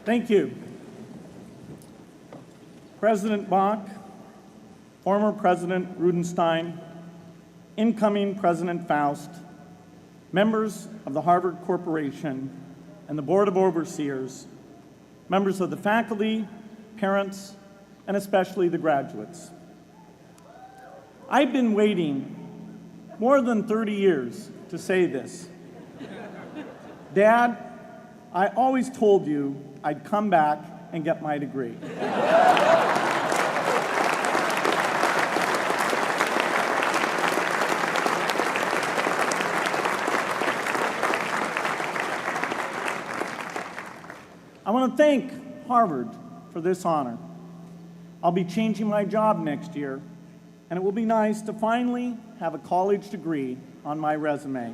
Thank you. President Bach, former President Rudenstein, incoming President Faust, members of the Harvard Corporation and the Board of Overseers, members of the faculty, parents, and especially the graduates. I've been waiting more than 30 years to say this. Dad, I always told you I'd come back and get my degree. I want to thank Harvard for this honor. I'll be changing my job next year, and it will be nice to finally have a college degree on my resume.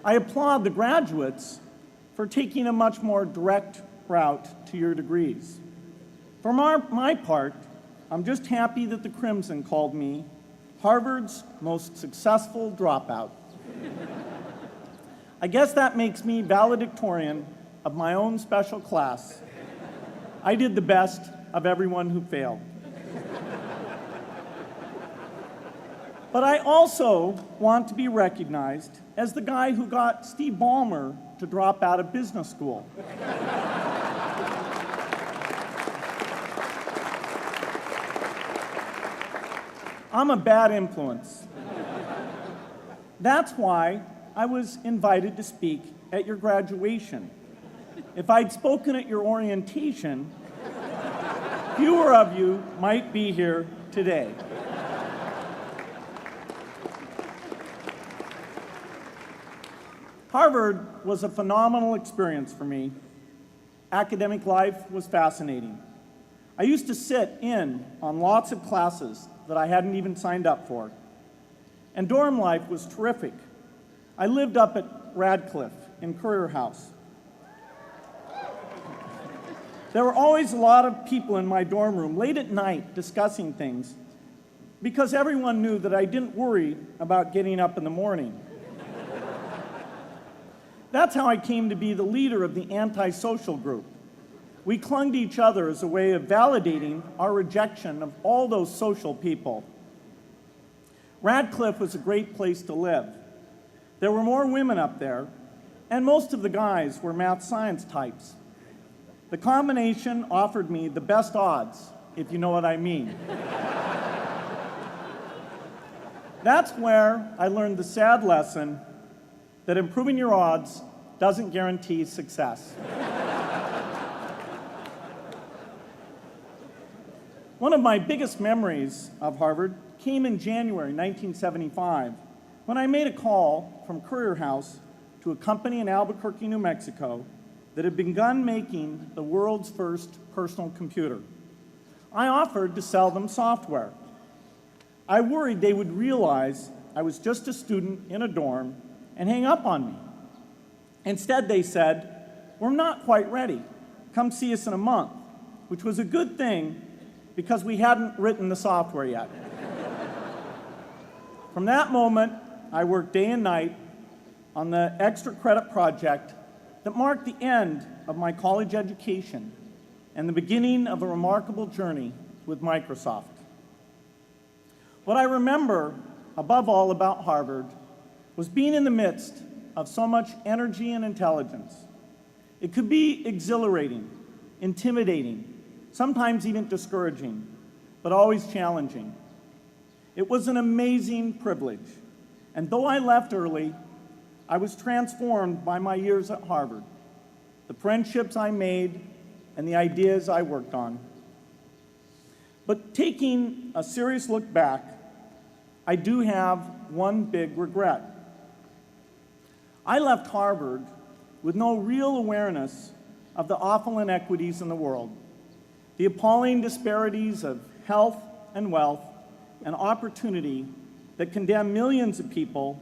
I applaud the graduates for taking a much more direct route to your degrees. For my part, I'm just happy that the Crimson called me Harvard's most successful dropout. I guess that makes me valedictorian of my own special class. I did the best of everyone who failed. But I also want to be recognized as the guy who got Steve Ballmer to drop out of business school. I'm a bad influence. That's why I was invited to speak at your graduation. If I'd spoken at your orientation, fewer of you might be here today. Harvard was a phenomenal experience for me. Academic life was fascinating. I used to sit in on lots of classes that I hadn't even signed up for. And dorm life was terrific. I lived up at Radcliffe in Currier House. There were always a lot of people in my dorm room late at night discussing things because everyone knew that I didn't worry about getting up in the morning. That's how I came to be the leader of the antisocial group. We clung to each other as a way of validating our rejection of all those social people. Radcliffe was a great place to live. There were more women up there, and most of the guys were math science types. The combination offered me the best odds, if you know what I mean. That's where I learned the sad lesson that improving your odds doesn't guarantee success. One of my biggest memories of Harvard came in January 1975, when I made a call from Currier House to a company in Albuquerque, New Mexico, that had begun making the world's first personal computer. I offered to sell them software. I worried they would realize I was just a student in a dorm and hang up on me. Instead, they said, "We're not quite ready. Come see us in a month," which was a good thing because we hadn't written the software yet. From that moment, I worked day and night on the extra credit project that marked the end of my college education and the beginning of a remarkable journey with Microsoft. What I remember above all about Harvard was being in the midst of so much energy and intelligence. It could be exhilarating, intimidating, sometimes even discouraging, but always challenging. It was an amazing privilege, and though I left early, I was transformed by my years at Harvard, the friendships I made, and the ideas I worked on. But taking a serious look back, I do have one big regret. I left Harvard with no real awareness of the awful inequities in the world, the appalling disparities of health and wealth and opportunity that condemn millions of people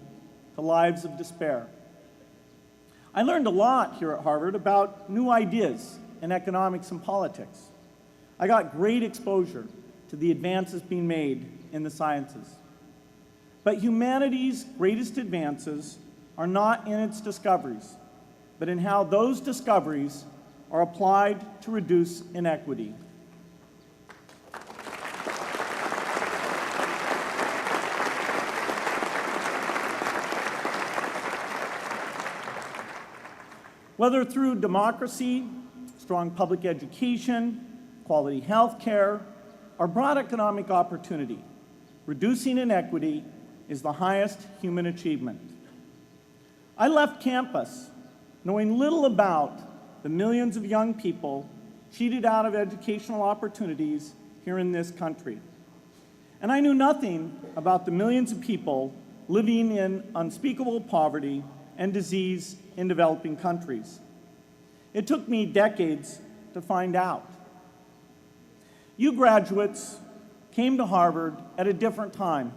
to lives of despair. I learned a lot here at Harvard about new ideas in economics and politics. I got great exposure to the advances being made in the sciences. But humanity's greatest advances are not in its discoveries, but in how those discoveries are applied to reduce inequity. Whether through democracy, strong public education, quality health care, or broad economic opportunity, reducing inequity is the highest human achievement. I left campus knowing little about the millions of young people cheated out of educational opportunities here in this country. And I knew nothing about the millions of people living in unspeakable poverty and disease in developing countries. It took me decades to find out. You graduates came to Harvard at a different time.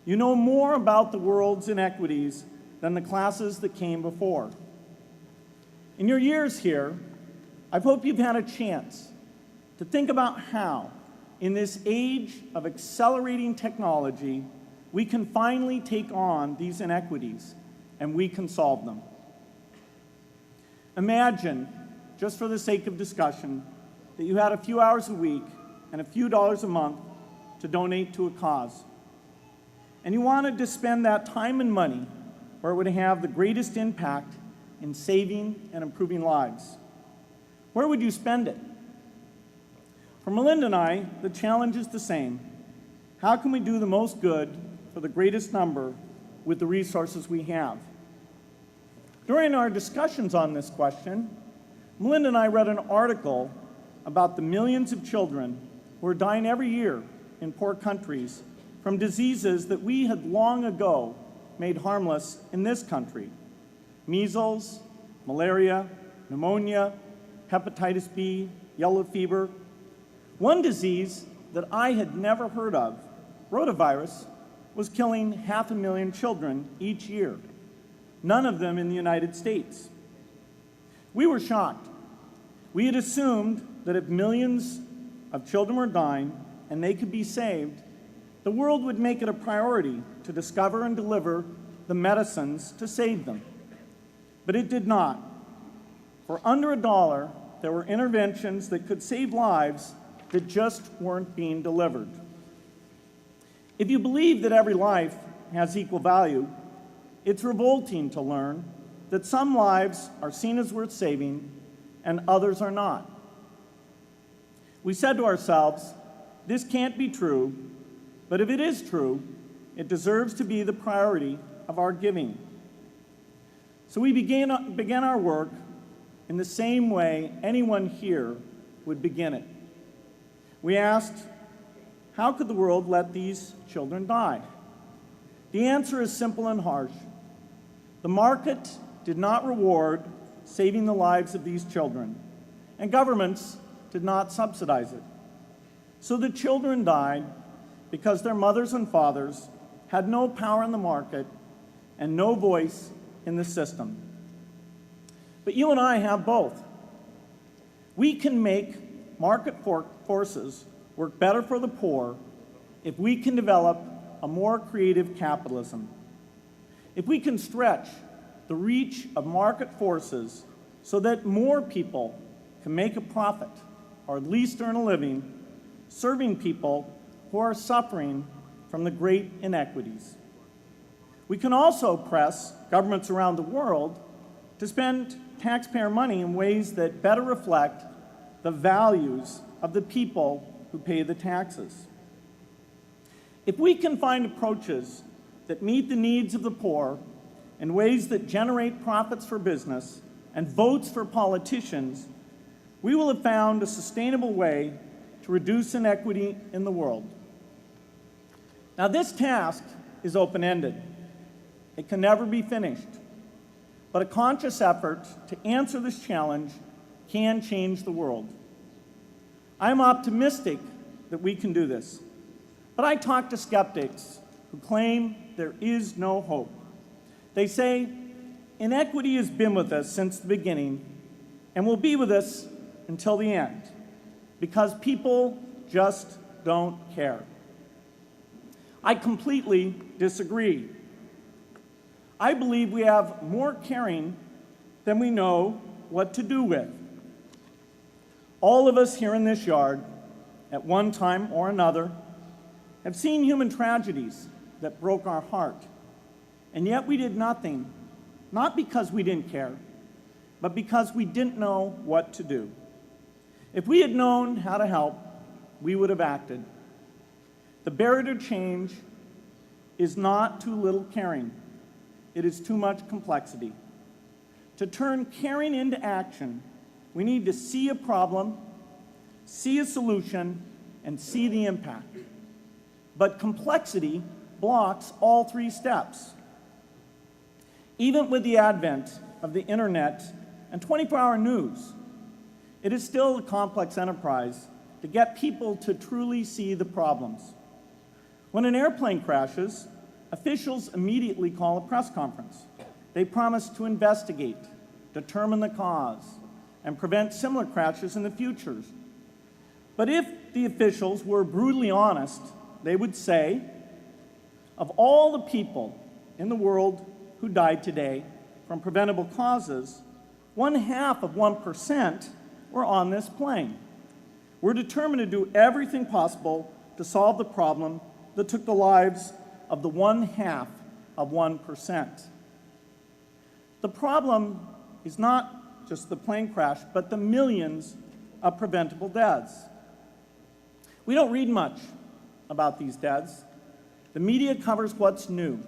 You know more about the world's inequities than the classes that came before. In your years here, I hope you've had a chance to think about how, in this age of accelerating technology, we can finally take on these inequities and we can solve them. Imagine, just for the sake of discussion, that you had a few hours a week and a few dollars a month to donate to a cause. And you wanted to spend that time and money where it would have the greatest impact in saving and improving lives. Where would you spend it? For Melinda and I, the challenge is the same. How can we do the most good for the greatest number with the resources we have? During our discussions on this question, Melinda and I read an article about the millions of children who are dying every year in poor countries from diseases that we had long ago made harmless in this country: measles, malaria, pneumonia, hepatitis B, yellow fever. One disease that I had never heard of, rotavirus, was killing 500,000 children each year, none of them in the United States. We were shocked. We had assumed that if millions of children were dying and they could be saved, the world would make it a priority to discover and deliver the medicines to save them. But it did not. For under $1, there were interventions that could save lives that just weren't being delivered. If you believe that every life has equal value, it's revolting to learn that some lives are seen as worth saving and others are not. We said to ourselves, this can't be true, but if it is true, it deserves to be the priority of our giving. So we began our work in the same way anyone here would begin it. We asked, how could the world let these children die? The answer is simple and harsh. The market did not reward saving the lives of these children, and governments did not subsidize it. So the children died because their mothers and fathers had no power in the market and no voice in the system. But you and I have both. We can make market forces work better for the poor if we can develop a more creative capitalism. If we can stretch the reach of market forces so that more people can make a profit, or at least earn a living, serving people who are suffering from the great inequities. We can also press governments around the world to spend taxpayer money in ways that better reflect the values of the people who pay the taxes. If we can find approaches that meet the needs of the poor in ways that generate profits for business and votes for politicians, we will have found a sustainable way to reduce inequity in the world. Now, this task is open-ended. It can never be finished. But a conscious effort to answer this challenge can change the world. I am optimistic that we can do this. But I talk to skeptics who claim there is no hope. They say, inequity has been with us since the beginning and will be with us until the end, because people just don't care. I completely disagree. I believe we have more caring than we know what to do with. All of us here in this yard, at one time or another, have seen human tragedies that broke our heart, and yet we did nothing, not because we didn't care, but because we didn't know what to do. If we had known how to help, we would have acted. The barrier to change is not too little caring. It is too much complexity. To turn caring into action, we need to see a problem, see a solution, and see the impact. But complexity blocks all three steps. Even with the advent of the internet and 24-hour news, it is still a complex enterprise to get people to truly see the problems. When an airplane crashes, officials immediately call a press conference. They promise to investigate, determine the cause, and prevent similar crashes in the future. But if the officials were brutally honest, they would say, of all the people in the world who died today from preventable causes, 0.5% were on this plane. We're determined to do everything possible to solve the problem that took the lives of the 0.5%. The problem is not just the plane crash, but the millions of preventable deaths. We don't read much about these deaths. The media covers what's new,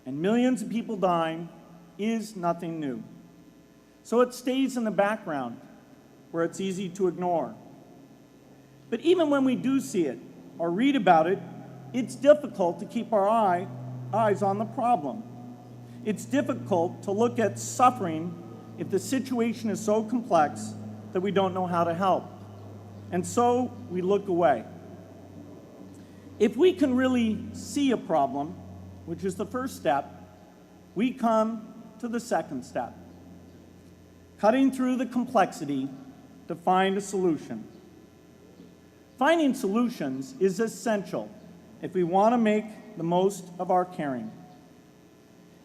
and millions of people dying is nothing new. So it stays in the background where it's easy to ignore. But even when we do see it or read about it, it's difficult to keep our eyes on the problem. It's difficult to look at suffering if the situation is so complex that we don't know how to help. And so we look away. If we can really see a problem, which is the first step, we come to the second step, cutting through the complexity to find a solution. Finding solutions is essential if we want to make the most of our caring.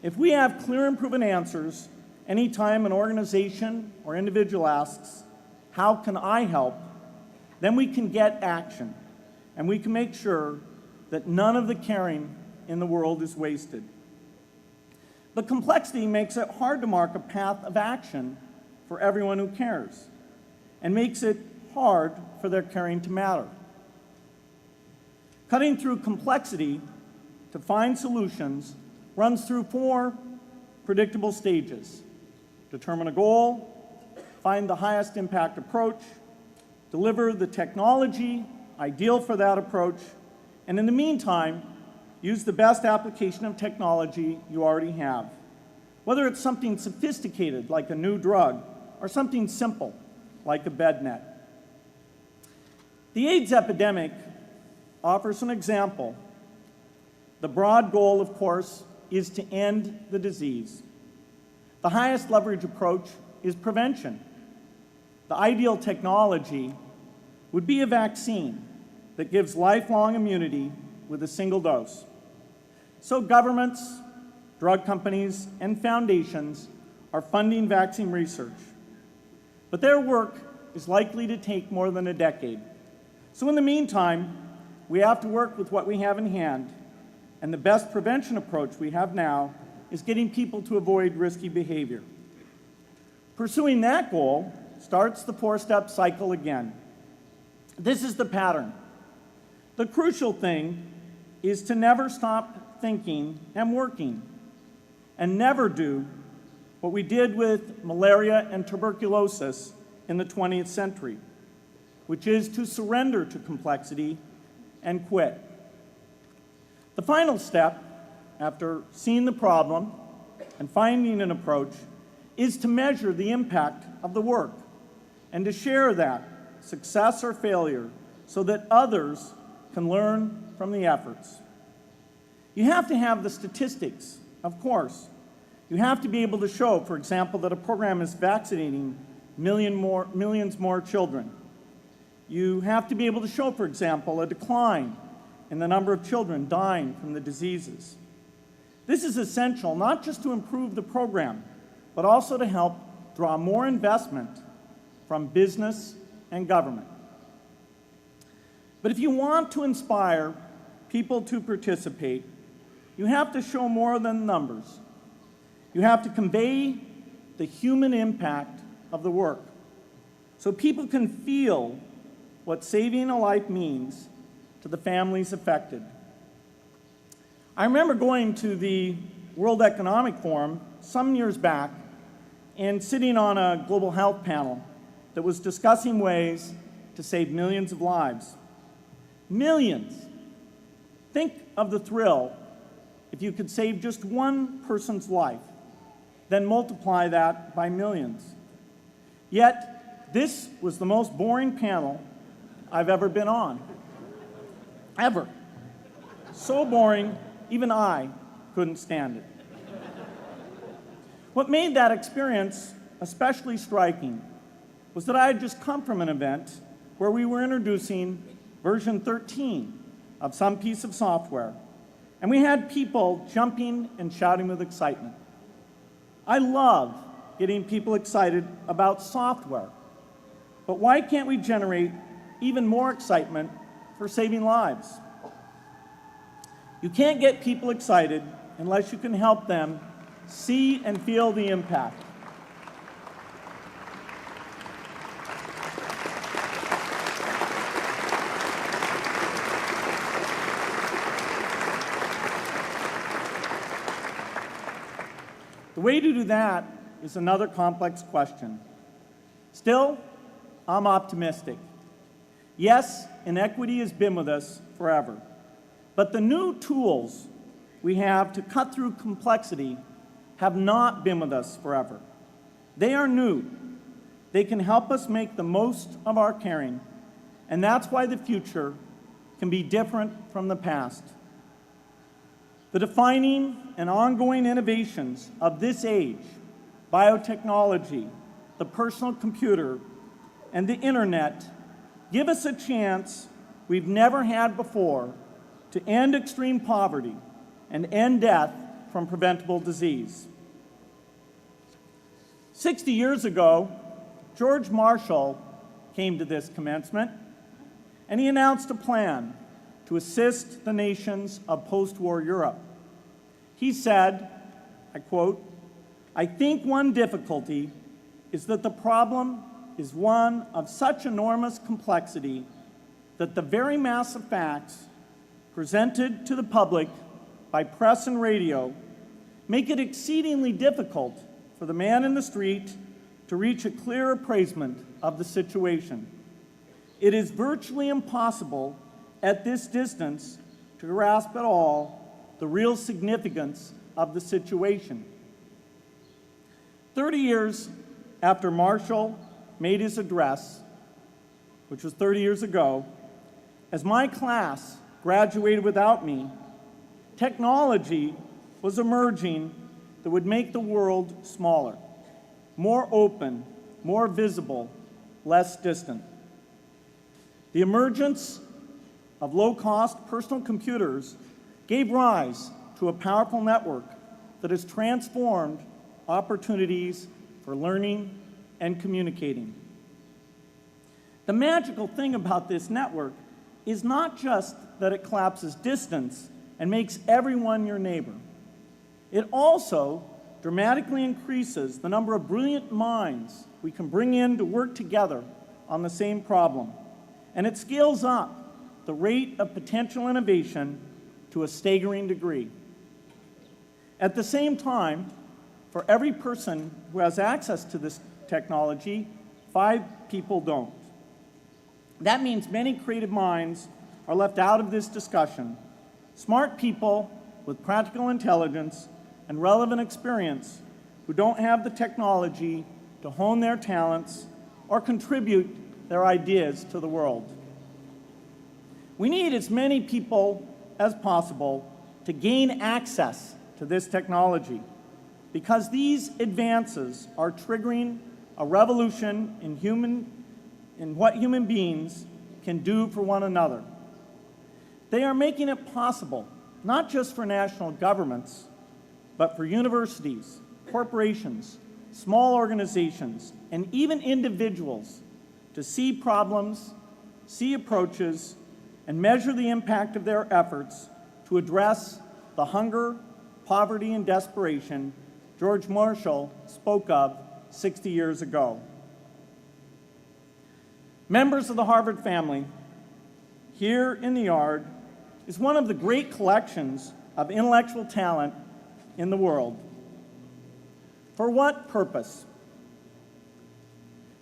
If we have clear and proven answers anytime an organization or individual asks, "How can I help?" then we can get action, and we can make sure that none of the caring in the world is wasted. But complexity makes it hard to mark a path of action for everyone who cares, and makes it hard for their caring to matter. Cutting through complexity to find solutions runs through 4 predictable stages: determine a goal, find the highest impact approach, deliver the technology ideal for that approach, and in the meantime, use the best application of technology you already have, whether it's something sophisticated like a new drug or something simple like a bed net. The AIDS epidemic offers an example. The broad goal, of course, is to end the disease. The highest leverage approach is prevention. The ideal technology would be a vaccine that gives lifelong immunity with a single dose. So governments, drug companies, and foundations are funding vaccine research. But their work is likely to take more than a decade. So in the meantime, we have to work with what we have in hand, and the best prevention approach we have now is getting people to avoid risky behavior. Pursuing that goal starts the 4-step cycle again. This is the pattern. The crucial thing is to never stop thinking and working, and never do what we did with malaria and tuberculosis in the 20th century, which is to surrender to complexity and quit. The final step, after seeing the problem and finding an approach, is to measure the impact of the work and to share that, success or failure, so that others can learn from the efforts. You have to have the statistics, of course. You have to be able to show, for example, that a program is vaccinating millions more children. You have to be able to show, for example, a decline in the number of children dying from the diseases. This is essential not just to improve the program, but but also to help draw more investment from business and government. But if you want to inspire people to participate, you have to show more than numbers. You have to convey the human impact of the work so people can feel what saving a life means to the families affected. I remember going to the World Economic Forum some years back and sitting on a global health panel that was discussing ways to save millions of lives. Millions! Think of the thrill if you could save just one person's life, then multiply that by millions. Yet, this was the most boring panel I've ever been on. Ever. So boring, even I couldn't stand it. What made that experience especially striking was that I had just come from an event where we were introducing version 13 of some piece of software, and we had people jumping and shouting with excitement. I love getting people excited about software, but why can't we generate even more excitement for saving lives? You can't get people excited unless you can help them see and feel the impact. The way to do that is another complex question. Still, I'm optimistic. Yes, inequity has been with us forever, but the new tools we have to cut through complexity have not been with us forever. They are new. They can help us make the most of our caring, and that's why the future can be different from the past. The defining and ongoing innovations of this age, biotechnology, the personal computer, and the internet, give us a chance we've never had before to end extreme poverty and end death from preventable disease. 60 years ago, George Marshall came to this commencement, and he announced a plan to assist the nations of post-war Europe. He said, I quote, "I think one difficulty is that the problem is one of such enormous complexity that the very mass of facts presented to the public by press and radio make it exceedingly difficult for the man in the street to reach a clear appraisement of the situation. It is virtually impossible at this distance to grasp at all the real significance of the situation." 30 years after Marshall made his address, which was 30 years ago, as my class graduated without me, technology was emerging that would make the world smaller, more open, more visible, less distant. The emergence of low-cost personal computers gave rise to a powerful network that has transformed opportunities for learning and communicating. The magical thing about this network is not just that it collapses distance and makes everyone your neighbor. It also dramatically increases the number of brilliant minds we can bring in to work together on the same problem. And it scales up the rate of potential innovation to a staggering degree. At the same time, for every person who has access to this technology, 5 people don't. That means many creative minds are left out of this discussion. Smart people with practical intelligence and relevant experience who don't have the technology to hone their talents or contribute their ideas to the world. We need as many people as possible to gain access to this technology because these advances are triggering a revolution in what human beings can do for one another. They are making it possible, not just for national governments, but for universities, corporations, small organizations, and even individuals to see problems, see approaches, and measure the impact of their efforts to address the hunger, poverty, and desperation George Marshall spoke of 60 years ago. Members of the Harvard family, here in the yard is one of the great collections of intellectual talent in the world. For what purpose?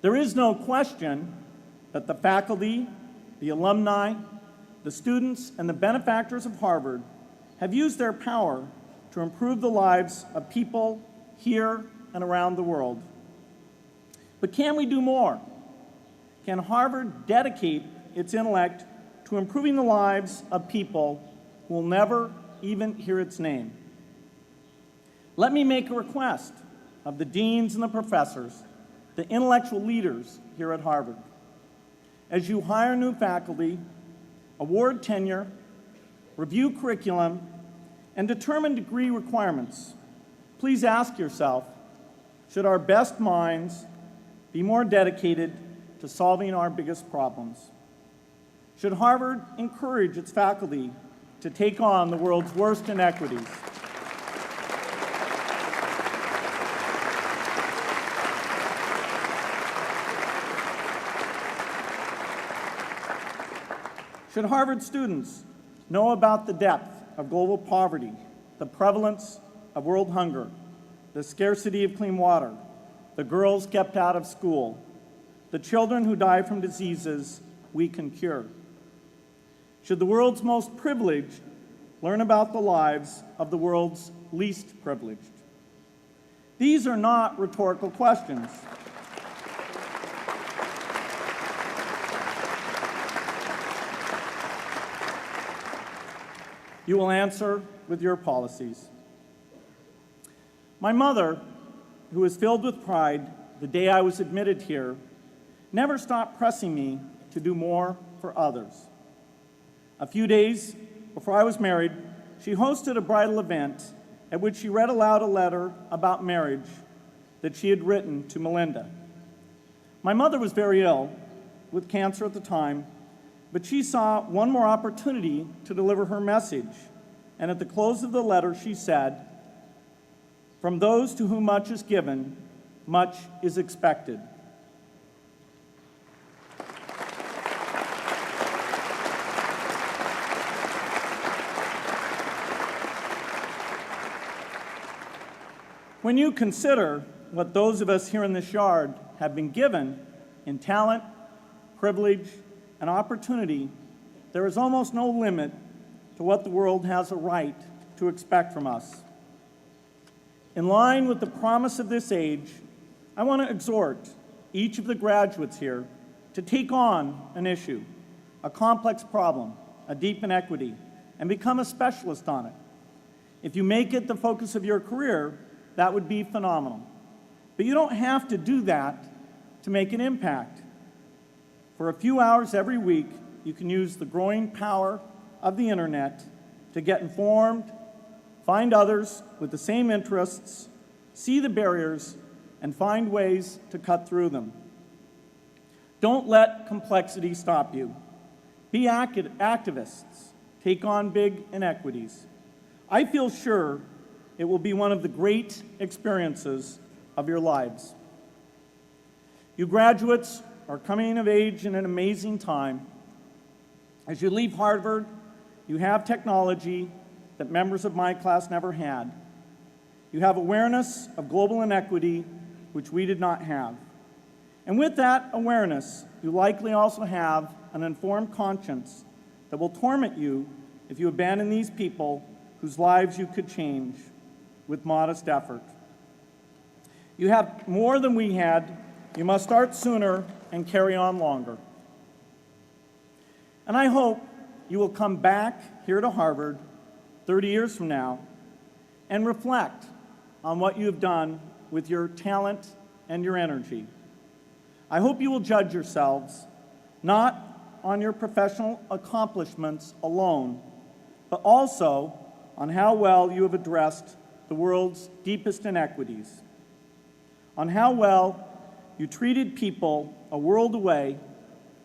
There is no question that the faculty, the alumni, the students, and the benefactors of Harvard have used their power to improve the lives of people here and around the world. But can we do more? Can Harvard dedicate its intellect to improving the lives of people who will never even hear its name? Let me make a request of the deans and the professors, the intellectual leaders here at Harvard. As you hire new faculty, award tenure, review curriculum, and determine degree requirements, please ask yourself, should our best minds be more dedicated to solving our biggest problems? Should Harvard encourage its faculty to take on the world's worst inequities? Should Harvard students know about the depth of global poverty, the prevalence of world hunger, the scarcity of clean water, the girls kept out of school, the children who die from diseases we can cure? Should the world's most privileged learn about the lives of the world's least privileged? These are not rhetorical questions. You will answer with your policies. My mother, who was filled with pride the day I was admitted here, never stopped pressing me to do more for others. A few days before I was married, she hosted a bridal event at which she read aloud a letter about marriage that she had written to Melinda. My mother was very ill, with cancer at the time, but she saw one more opportunity to deliver her message, and at the close of the letter she said, "From those to whom much is given, much is expected." When you consider what those of us here in this yard have been given in talent, privilege, and opportunity, there is almost no limit to what the world has a right to expect from us. In line with the promise of this age, I want to exhort each of the graduates here to take on an issue, a complex problem, a deep inequity, and become a specialist on it. If you make it the focus of your career, that would be phenomenal. But you don't have to do that to make an impact. For a few hours every week, you can use the growing power of the internet to get informed, find others with the same interests, see the barriers, and find ways to cut through them. Don't let complexity stop you. Be activists. Take on big inequities. I feel sure it will be one of the great experiences of your lives. You graduates are coming of age in an amazing time. As you leave Harvard, you have technology that members of my class never had. You have awareness of global inequity, which we did not have. And with that awareness, you likely also have an informed conscience that will torment you if you abandon these people whose lives you could change with modest effort. You have more than we had. You must start sooner and carry on longer. And I hope you will come back here to Harvard 30 years from now and reflect on what you have done with your talent and your energy. I hope you will judge yourselves not on your professional accomplishments alone, but also on how well you have addressed the world's deepest inequities. on how well you treated people a world away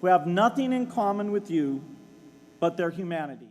who have nothing in common with you but their humanity.